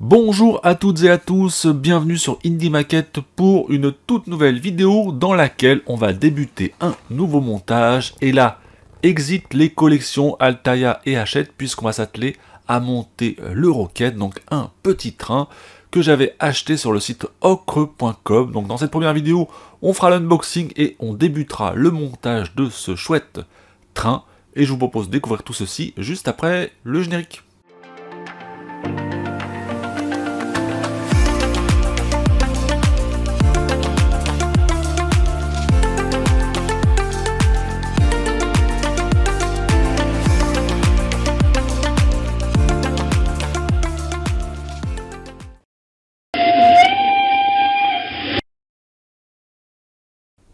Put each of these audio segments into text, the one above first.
Bonjour à toutes et à tous, bienvenue sur Indie Maquette pour une toute nouvelle vidéo dans laquelle on va débuter un nouveau montage. Et là, exit les collections Altaïa et Hachette puisqu'on va s'atteler à monter le Rocket, donc un petit train que j'avais acheté sur le site ocre.com. Donc dans cette première vidéo, on fera l'unboxing et on débutera le montage de ce chouette train. Et je vous propose de découvrir tout ceci juste après le générique.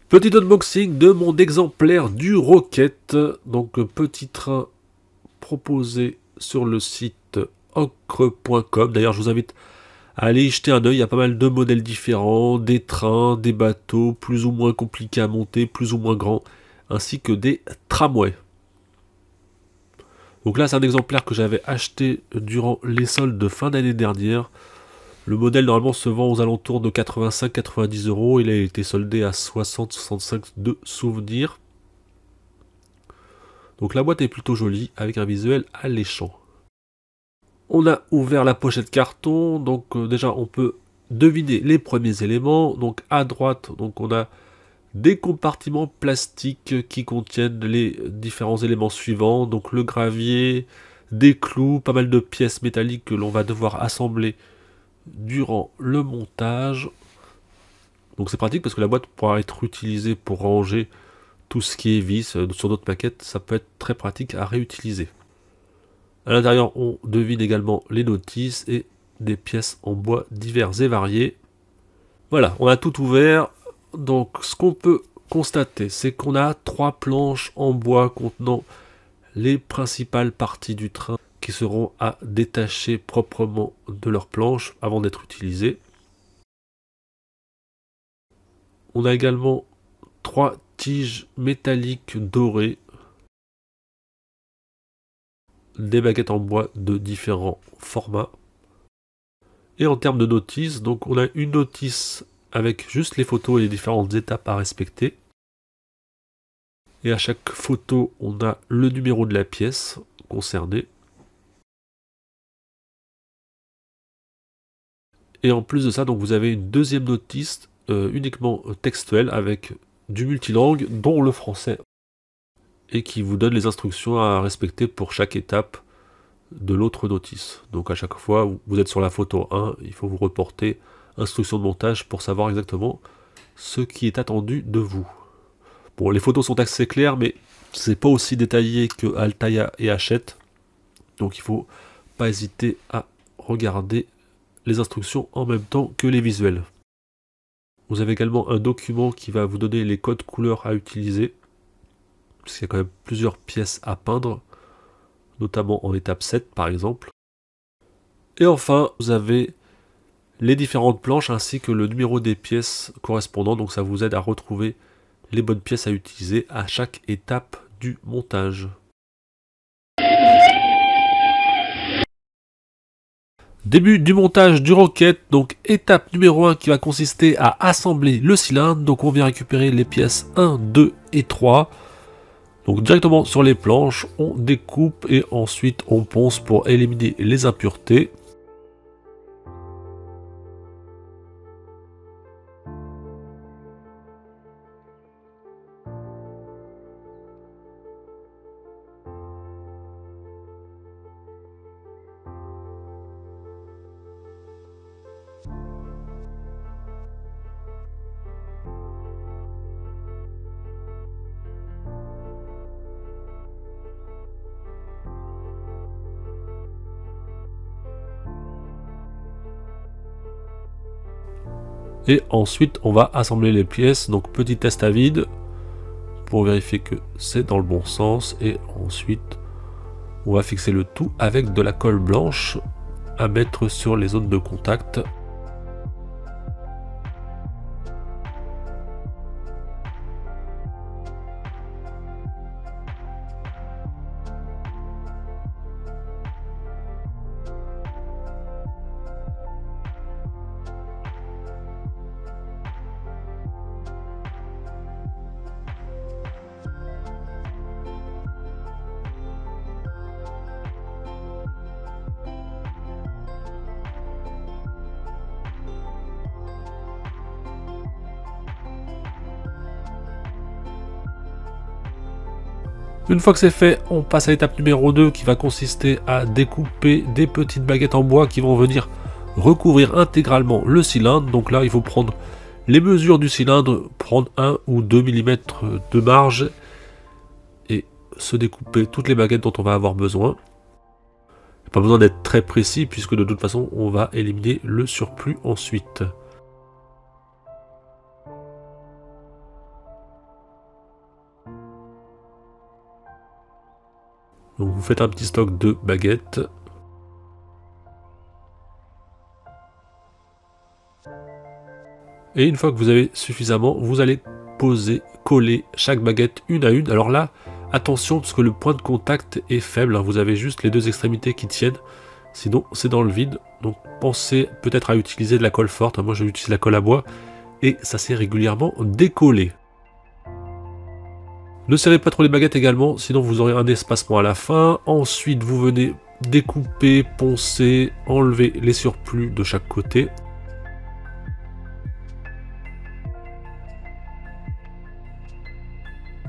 Petit unboxing de mon exemplaire du Rocket, donc petit train proposé sur le site ocre.com. D'ailleurs, je vous invite à aller y jeter un œil, il y a pas mal de modèles différents, des trains, des bateaux, plus ou moins compliqués à monter, plus ou moins grands, ainsi que des tramways. Donc là, c'est un exemplaire que j'avais acheté durant les soldes de fin d'année dernière. Le modèle normalement se vend aux alentours de 85-90 €. Il a été soldé à 60-65 de souvenir. Donc la boîte est plutôt jolie avec un visuel alléchant. On a ouvert la pochette carton. Donc déjà on peut deviner les premiers éléments. Donc à droite, donc on a des compartiments plastiques qui contiennent les différents éléments suivants. Donc le gravier, des clous, pas mal de pièces métalliques que l'on va devoir assembler durant le montage. Donc c'est pratique parce que la boîte pourra être utilisée pour ranger tout ce qui est vis. Sur d'autres maquettes, ça peut être très pratique à réutiliser. À l'intérieur, on devine également les notices et des pièces en bois divers et variés. Voilà, on a tout ouvert. Donc ce qu'on peut constater, c'est qu'on a 3 planches en bois contenant les principales parties du train qui seront à détacher proprement de leur planche avant d'être utilisées. On a également 3 tiges métalliques dorées, des baguettes en bois de différents formats. Et en termes de notices, donc on a une notice avec juste les photos et les différentes étapes à respecter. Et à chaque photo, on a le numéro de la pièce concernée. Et en plus de ça, donc vous avez une deuxième notice uniquement textuelle avec du multilangue, dont le français, et qui vous donne les instructions à respecter pour chaque étape de l'autre notice. Donc à chaque fois, vous êtes sur la photo 1, il faut vous reporter instruction de montage pour savoir exactement ce qui est attendu de vous. Bon, les photos sont assez claires, mais c'est pas aussi détaillé que Altaïa et Hachette, donc il faut pas hésiter à regarder les instructions en même temps que les visuels. Vous avez également un document qui va vous donner les codes couleurs à utiliser, parce qu'il y a quand même plusieurs pièces à peindre, notamment en étape 7 par exemple. Et enfin, vous avez les différentes planches ainsi que le numéro des pièces correspondant, donc ça vous aide à retrouver les bonnes pièces à utiliser à chaque étape du montage. Début du montage du Rocket, donc étape numéro 1 qui va consister à assembler le cylindre. Donc on vient récupérer les pièces 1, 2 et 3. Donc directement sur les planches, on découpe et ensuite on ponce pour éliminer les impuretés. Et ensuite, on va assembler les pièces. Donc, petit test à vide pour vérifier que c'est dans le bon sens. Et ensuite, on va fixer le tout avec de la colle blanche à mettre sur les zones de contact. Une fois que c'est fait, on passe à l'étape numéro 2 qui va consister à découper des petites baguettes en bois qui vont venir recouvrir intégralement le cylindre. Donc là, il faut prendre les mesures du cylindre, prendre 1 ou 2 mm de marge et se découper toutes les baguettes dont on va avoir besoin. Pas besoin d'être très précis puisque de toute façon, on va éliminer le surplus ensuite. Donc vous faites un petit stock de baguettes. Et une fois que vous avez suffisamment, vous allez poser, coller chaque baguette une à une. Alors là, attention parce que le point de contact est faible. Vous avez juste les deux extrémités qui tiennent. Sinon, c'est dans le vide. Donc pensez peut-être à utiliser de la colle forte. Moi, j'utilise la colle à bois. Et ça s'est régulièrement décollé. Ne serrez pas trop les baguettes également, sinon vous aurez un espacement à la fin. Ensuite, vous venez découper, poncer, enlever les surplus de chaque côté.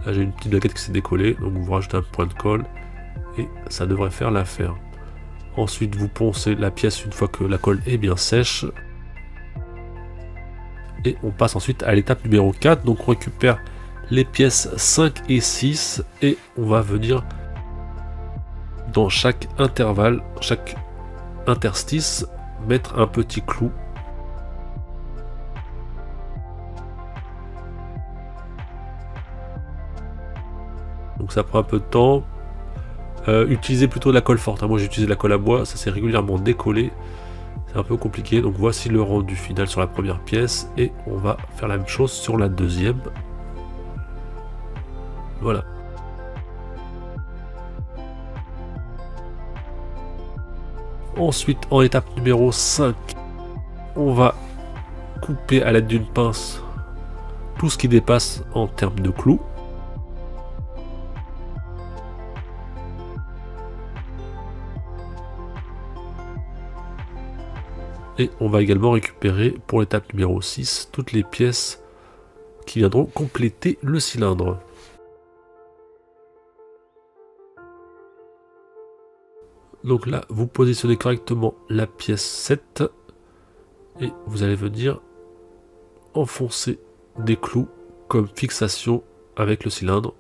Là, j'ai une petite baguette qui s'est décollée, donc vous rajoutez un point de colle et ça devrait faire l'affaire. Ensuite, vous poncez la pièce une fois que la colle est bien sèche. Et on passe ensuite à l'étape numéro 4, donc on récupère les pièces 5 et 6 et on va venir dans chaque intervalle, chaque interstice, mettre un petit clou. Donc ça prend un peu de temps. Utilisez plutôt de la colle forte. Moi j'ai utilisé de la colle à bois, ça s'est régulièrement décollé. C'est un peu compliqué. Donc voici le rendu final sur la première pièce et on va faire la même chose sur la deuxième. Voilà. Ensuite, en étape numéro 5, on va couper à l'aide d'une pince tout ce qui dépasse en termes de clous. Et on va également récupérer pour l'étape numéro 6 toutes les pièces qui viendront compléter le cylindre. Donc là, vous positionnez correctement la pièce 7 et vous allez venir enfoncer des clous comme fixation avec le cylindre.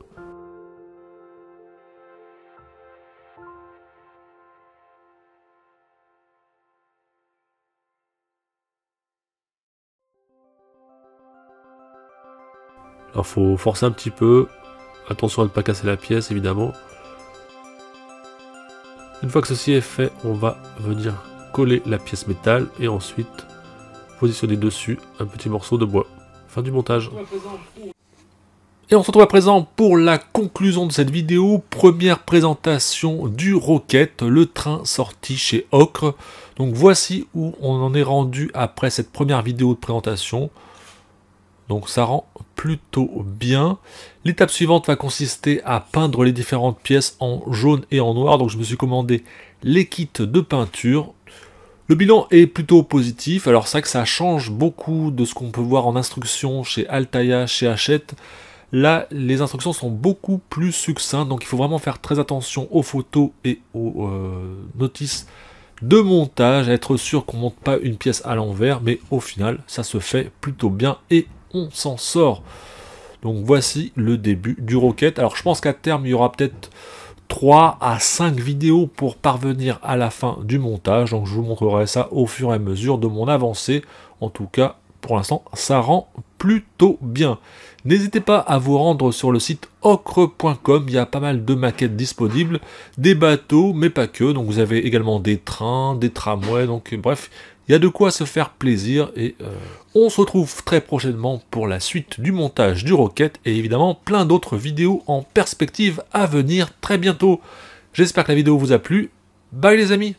Alors faut forcer un petit peu, attention à ne pas casser la pièce évidemment. Une fois que ceci est fait, on va venir coller la pièce métal et ensuite positionner dessus un petit morceau de bois. Fin du montage. Et on se retrouve à présent pour la conclusion de cette vidéo. Première présentation du Rocket, le train sorti chez Ocre. Donc voici où on en est rendu après cette première vidéo de présentation. Donc ça rend plutôt bien. L'étape suivante va consister à peindre les différentes pièces en jaune et en noir. Donc je me suis commandé les kits de peinture. Le bilan est plutôt positif. Alors c'est vrai que ça change beaucoup de ce qu'on peut voir en instruction chez Altaïa, chez Hachette. Là, les instructions sont beaucoup plus succinctes. Donc il faut vraiment faire très attention aux photos et aux notices de montage. Être sûr qu'on ne monte pas une pièce à l'envers. Mais au final, ça se fait plutôt bien et on s'en sort. Donc voici le début du Rocket. Alors je pense qu'à terme il y aura peut-être 3 à 5 vidéos pour parvenir à la fin du montage. Donc je vous montrerai ça au fur et à mesure de mon avancée. En tout cas pour l'instant ça rend plutôt bien. N'hésitez pas à vous rendre sur le site ocre.com, il y a pas mal de maquettes disponibles, des bateaux mais pas que. Donc vous avez également des trains, des tramways, donc bref. Il y a de quoi se faire plaisir et on se retrouve très prochainement pour la suite du montage du Rocket et évidemment plein d'autres vidéos en perspective à venir très bientôt. J'espère que la vidéo vous a plu. Bye les amis!